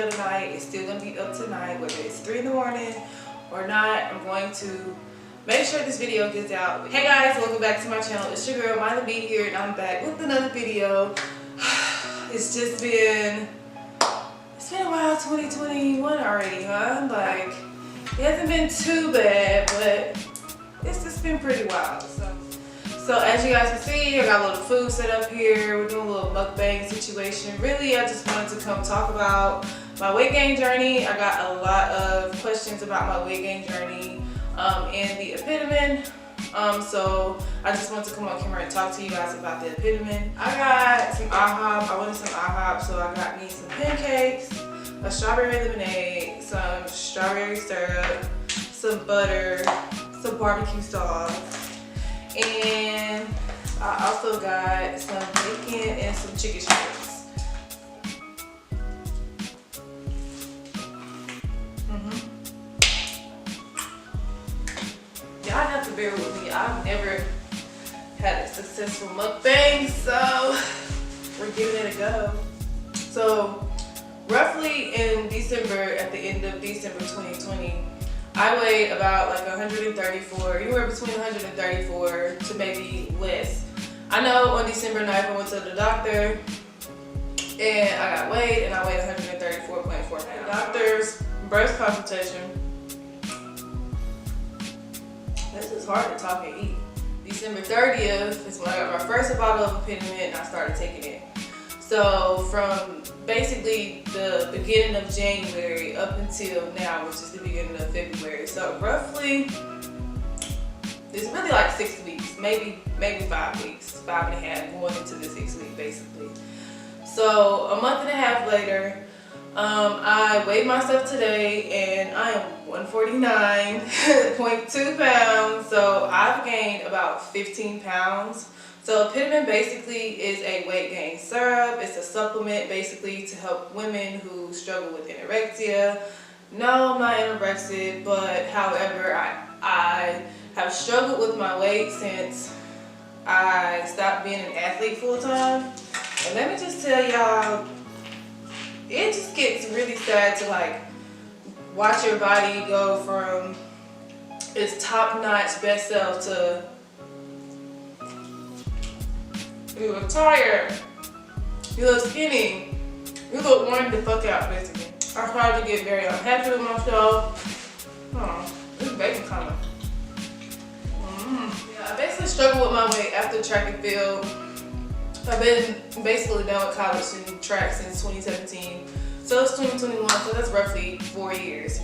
video tonight. It's still gonna be up tonight, whether it's 3 in the morning or not. I'm going to make sure this video gets out. Hey guys, welcome back to my channel. It's your girl Myla B here, and I'm back with another video. It's been a while, 2021 already, huh? Like, it hasn't been too bad, but it's just been pretty wild. So as you guys can see, I got a little food set up here. We're doing a little mukbang situation. Really, I just wanted to come talk about my weight gain journey. I got a lot of questions about my weight gain journey and the epitome. So I just wanted to come on camera and talk to you guys about the epitome. I got some Ihop. I wanted some Ihop, so I got me some pancakes, a strawberry lemonade, some strawberry syrup, some butter, some barbecue sauce. And I also got some bacon and some chicken strips. Y'all have to bear with me. I've never had a successful mukbang, so we're giving it a go. So roughly in December, at the end of December 2020, I weighed about like 134, anywhere between 134 to maybe less. I know on December 9th I went to the doctor and I got weighed and I weighed 134.4 pounds. Doctor's breast consultation. This is hard to talk and eat. December 30th is when I got my first bottle of Epitome and I started taking it. So from basically the beginning of January up until now, which is the beginning of February. So roughly, it's really like 6 weeks, maybe 5 weeks, 5.5 going into the 6 week basically. So a month and a half later, I weighed myself today and I am 149.2 pounds. So I've gained about 15 pounds. So Epitome basically is a weight gain syrup. It's a supplement basically to help women who struggle with anorexia. No, I'm not anorexic, but however, I have struggled with my weight since I stopped being an athlete full time. And let me just tell y'all, it just gets really sad to like watch your body go from its top-notch best self to you look tired, you look skinny, you look worn the fuck out basically. I started to get very unhappy with myself. This bacon coming. Yeah, I basically struggled with my weight after track and field. I've been basically done with college and track since 2017. So it's 2021, so that's roughly 4 years.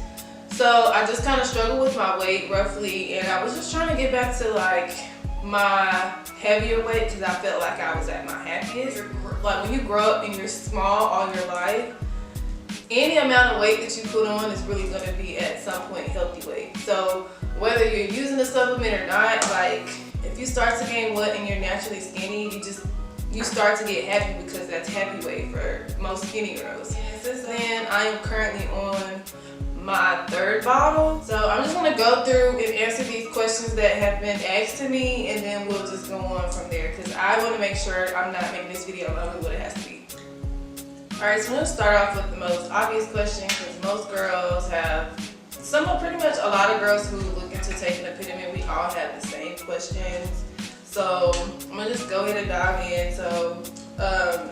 So I just kind of struggled with my weight roughly, and I was just trying to get back to like my heavier weight because I felt like I was at my happiest. Like when you grow up and you're small all your life, any amount of weight that you put on is really going to be at some point healthy weight. So whether you're using a supplement or not, like if you start to gain weight and you're naturally skinny, you start to get happy because that's happy weight for most skinny girls. And since then, I am currently on my 3rd bottle. So I'm just gonna go through and answer these questions that have been asked to me, and then we'll just go on from there because I want to make sure I'm not making this video only what it has to be. Alright, so I'm gonna start off with the most obvious question because most girls have, pretty much a lot of girls who look into taking Epitome, we all have the same questions. So I'm gonna just go ahead and dive in. So a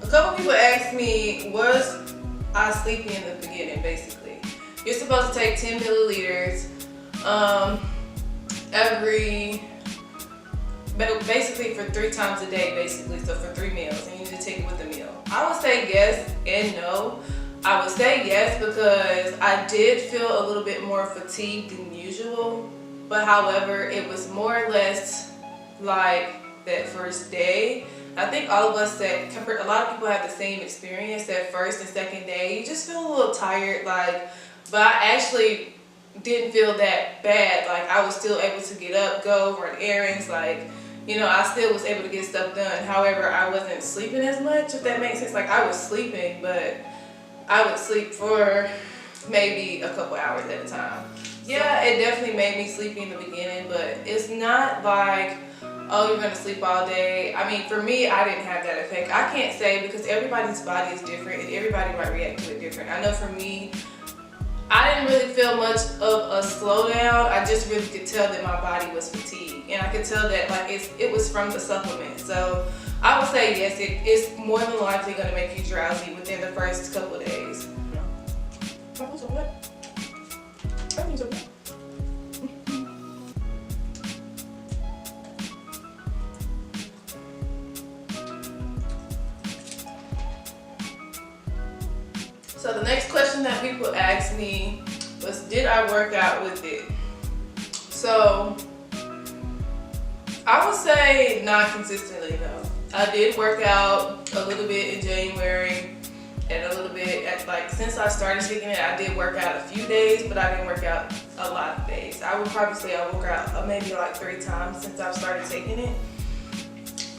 couple people asked me, was I sleepy in the beginning? Basically, you're supposed to take 10 milliliters basically for 3 times a day, basically. So for 3 meals, and you need to take it with a meal. I would say yes and no. I would say yes because I did feel a little bit more fatigued than usual. But however, it was more or less like that first day. I think all of us a lot of people have the same experience that first and second day. You just feel a little tired, but I actually didn't feel that bad. Like I was still able to get up, go, run errands, I still was able to get stuff done. However, I wasn't sleeping as much, if that makes sense. Like I was sleeping, but I would sleep for maybe a couple hours at a time. Yeah, it definitely made me sleepy in the beginning, but it's not like oh, you're gonna sleep all day. I mean, for me, I didn't have that effect. I can't say because everybody's body is different and everybody might react to it different. I know for me, I didn't really feel much of a slowdown. I just really could tell that my body was fatigued, and I could tell that like it was from the supplement. So I would say yes, it's more than likely gonna make you drowsy within the first couple of days. So the next question that people asked me was, did I work out with it? So I would say not consistently, no. I did work out a little bit in January and a little bit at like, since I started taking it, I did work out a few days, but I didn't work out a lot of days. I would probably say I worked out maybe like 3 times since I've started taking it.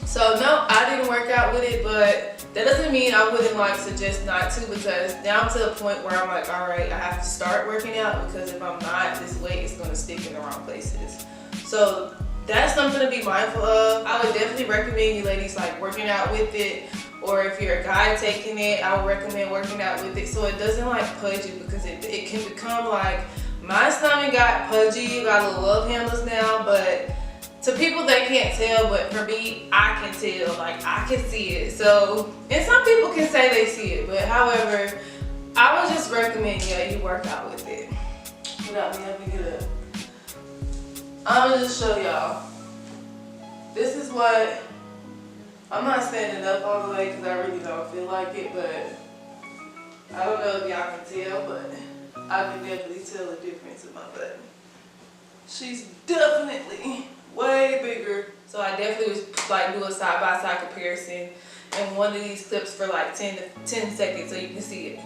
So no, I didn't work out with it, but that doesn't mean I wouldn't like suggest not to, because now I'm to the point where I'm like, all right, I have to start working out, because if I'm not, this weight is going to stick in the wrong places. So that's something to be mindful of. I would definitely recommend you ladies like working out with it, or if you're a guy taking it, I would recommend working out with it so it doesn't like pudge you, because it can become like, my stomach got pudgy, got little love handles now, but to people that can't tell, but for me, I can tell, like I can see it. So, and some people can say they see it, but however, I would just recommend, yeah, you work out with it. Without me having to get up. I'm gonna just show y'all. This is what, I'm not standing up all the way because I really don't feel like it, but I don't know if y'all can tell, but I can definitely tell the difference in my butt. She's definitely way bigger. So I definitely was like do a side-by-side comparison in one of these clips for like 10 seconds so you can see it.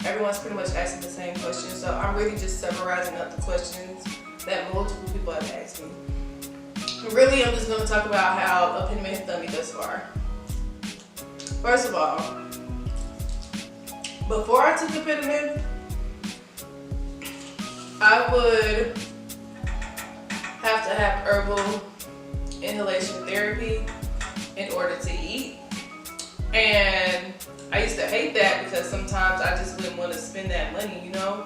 Everyone's pretty much asking the same question, so I'm really just summarizing up the questions that multiple people have asked me. Really, I'm just going to talk about how Epitome has done me thus far. First of all, before I took Epitome, I would have to have herbal inhalation therapy in order to eat, and I used to hate that because sometimes I just wouldn't want to spend that money, you know?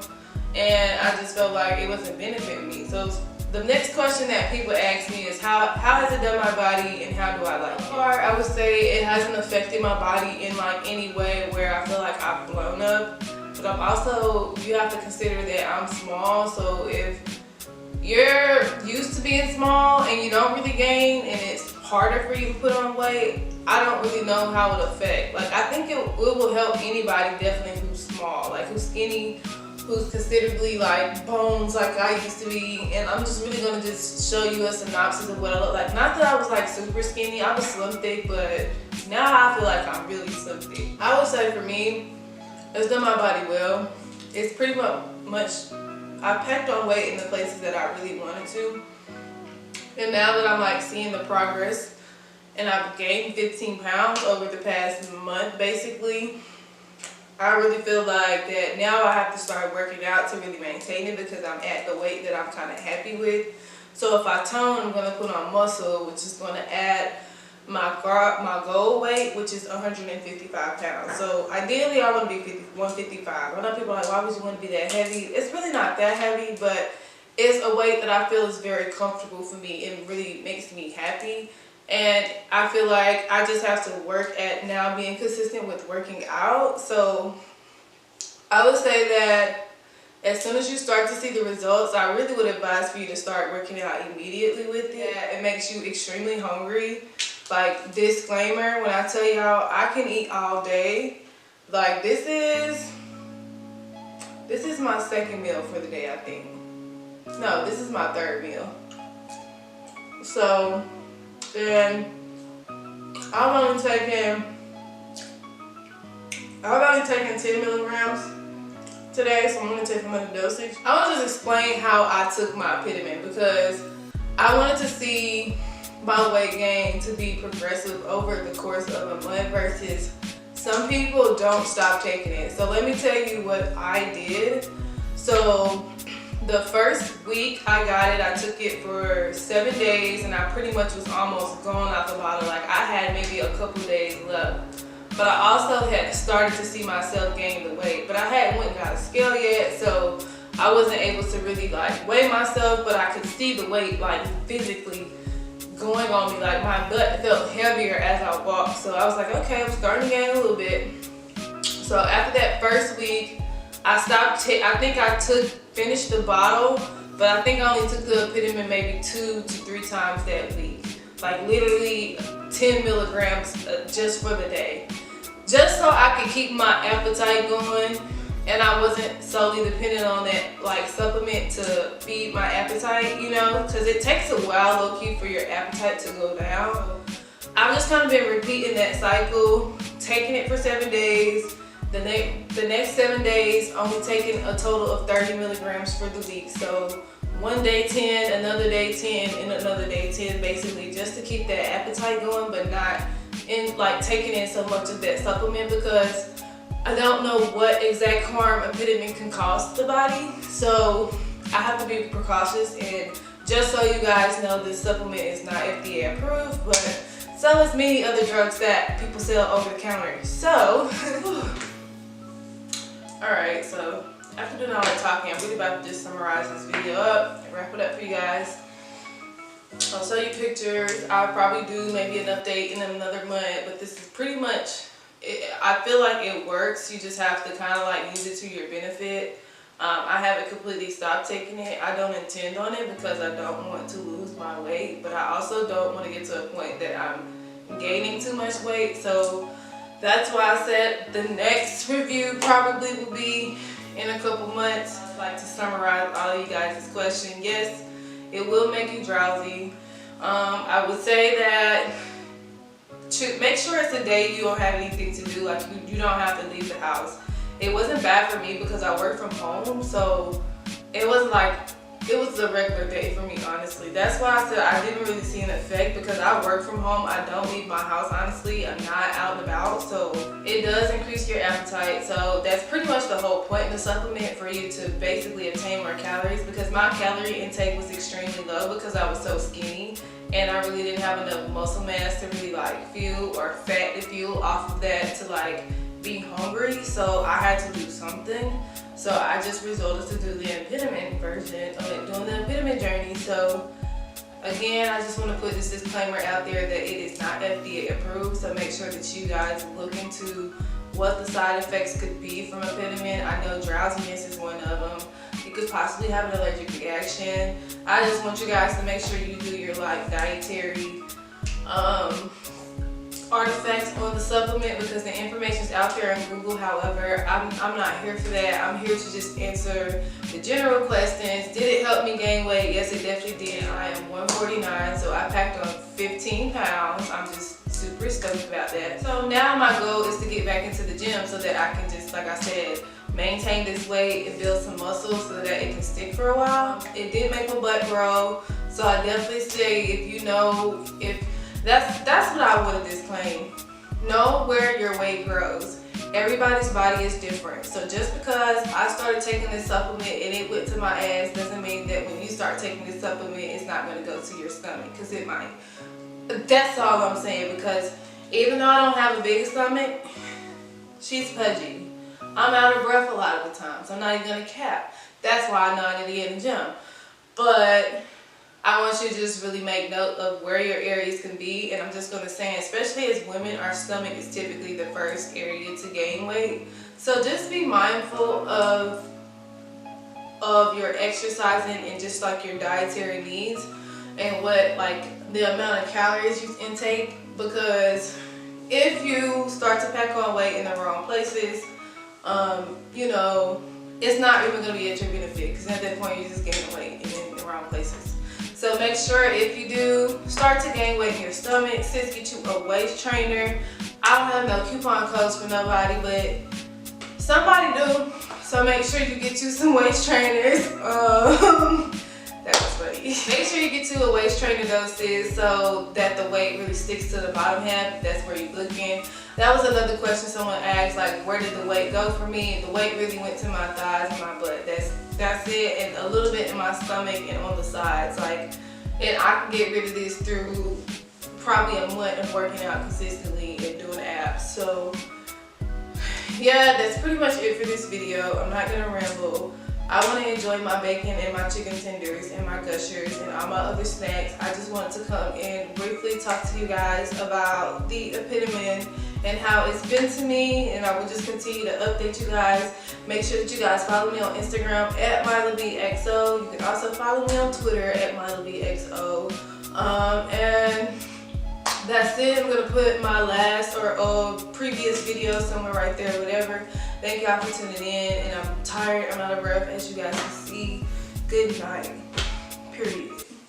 And I just felt like it wasn't benefiting me. So the next question that people ask me is how has it done my body and how do I like it? So far, I would say it hasn't affected my body in like any way where I feel like I've blown up. But I'm also, you have to consider that I'm small. So if you're used to being small and you don't really gain and it's harder for you to put on weight, I don't really know how it affect. Like I think it will help anybody definitely who's small, like who's skinny, who's considerably like bones like I used to be. And I'm just really gonna just show you a synopsis of what I look like. Not that I was like super skinny, I was slim thick, but now I feel like I'm really slim thick. I would say for me, it's done my body well. It's pretty much, I packed on weight in the places that I really wanted to. And now that I'm like seeing the progress, and I've gained 15 pounds over the past month basically, I really feel like that now I have to start working out to really maintain it because I'm at the weight that I'm kind of happy with. So if I tone, I'm going to put on muscle, which is going to add my goal weight, which is 155 pounds. So ideally I want to be 155. I know people are like, why would you want to be that heavy? It's really not that heavy, but it's a weight that I feel is very comfortable for me and really makes me happy. And I feel like I just have to work at now being consistent with working out. So I would say that As soon as you start to see the results, I really would advise for you to start working out immediately with it. Yeah, it makes you extremely hungry. Like, disclaimer, when I tell y'all I can eat all day, like this is my second meal for the day, I think. No, this is my third meal. So, then I've only taken 10 milligrams today, so I'm going to take another dosage. I want to just explain how I took my epitomen because I wanted to see my weight gain to be progressive over the course of a month versus some people don't stop taking it. So let me tell you what I did. So the first week I got it, I took it for 7 days and I pretty much was almost gone out the bottle. Like I had maybe a couple days left. But I also had started to see myself gain the weight. But I hadn't went and got a scale yet, so I wasn't able to really like weigh myself, but I could see the weight like physically going on me. Like my butt felt heavier as I walked. So I was like, okay, I'm starting to gain a little bit. So after that first week, I stopped, I think I finished the bottle, but I think I only took the epitomen maybe 2 to 3 times that week. Like literally 10 milligrams just for the day. Just so I could keep my appetite going and I wasn't solely dependent on that like supplement to feed my appetite, you know, because it takes a while low-key for your appetite to go down. I've just kind of been repeating that cycle, taking it for 7 days. The next 7 days, only taking a total of 30 milligrams for the week. So one day 10, another day 10, and another day 10, basically just to keep that appetite going, but not in like taking in so much of that supplement because I don't know what exact harm epitomen can cause the body. So I have to be precautious, and just so you guys know, this supplement is not FDA approved, but so is many other drugs that people sell over the counter. So alright, so after doing all that talking, I'm really about to just summarize this video up and wrap it up for you guys. I'll show you pictures. I'll probably do maybe an update in another month, but this is pretty much it. I feel like it works. You just have to kind of like use it to your benefit. I haven't completely stopped taking it. I don't intend on it because I don't want to lose my weight, but I also don't want to get to a point that I'm gaining too much weight. So that's why I said the next review probably will be in a couple months. I'd like to summarize all of you guys' question. Yes, it will make you drowsy. I would say that make sure it's a day you don't have anything to do, like you don't have to leave the house. It wasn't bad for me because I work from home, so it was a regular day for me, honestly. That's why I said I didn't really see an effect because I work from home. I don't leave my house, honestly. I'm not out and about, so it does increase your appetite. So that's pretty much the whole point in the supplement, for you to basically obtain more calories, because my calorie intake was extremely low because I was so skinny and I really didn't have enough muscle mass to really like fuel, or fat to fuel off of that to like be hungry. So I had to do something. So I just resorted to do the epitomen version, doing the epitomen journey. So again, I just want to put this disclaimer out there that it is not FDA approved. So make sure that you guys look into what the side effects could be from epitomen. I know drowsiness is one of them. You could possibly have an allergic reaction. I just want you guys to make sure you do your like dietary artifacts on the supplement, because the information is out there on Google. However, I'm not here for that. I'm here to just answer the general questions. Did it help me gain weight? Yes, it definitely did. I am 149, so I packed on 15 pounds. I'm just super stoked about that. So now my goal is to get back into the gym so that I can just, like I said, maintain this weight and build some muscle so that it can stick for a while. It did make my butt grow, so I definitely say, if that's what I would disclaim. Know where your weight grows. Everybody's body is different. So just because I started taking this supplement and it went to my ass doesn't mean that when you start taking this supplement, it's not going to go to your stomach, because it might. That's all I'm saying, because even though I don't have a big stomach, she's pudgy. I'm out of breath a lot of the times. I'm not even going to cap. That's why I know I need to get in the gym. But I want you to just really make note of where your areas can be. And I'm just going to say, especially as women, our stomach is typically the first area to gain weight. So just be mindful of exercising and just like your dietary needs and what like the amount of calories you intake, because if you start to pack on weight in the wrong places, you know, it's not even going to be at your benefit, because at that point you're just gaining weight in the wrong places. So make sure if you do start to gain weight in your stomach, sis, get you a waist trainer. I don't have no coupon codes for nobody, but somebody do. So make sure you get you some waist trainers. That was funny. Make sure you get you a waist trainer though, sis, so that the weight really sticks to the bottom half. That's where you're looking. That was another question someone asked, like, where did the weight go for me? The weight really went to my thighs and my butt. That's it, and a little bit in my stomach and on the sides. Like, and I can get rid of this through probably a month of working out consistently and doing abs. So yeah, that's pretty much it for this video. I'm not gonna ramble. I want to enjoy my bacon and my chicken tenders and my gushers and all my other snacks. I just wanted to come and briefly talk to you guys about the epitome and how it's been to me, and I will just continue to update you guys. Make sure that you guys follow me on Instagram at Myla B XOXO. You can also follow me on Twitter at Myla B XOXO. And that's it. I'm gonna put my last or previous video somewhere right there, whatever. Thank y'all for tuning in, and I'm tired, I'm out of breath, as you guys can see. Good night. Period.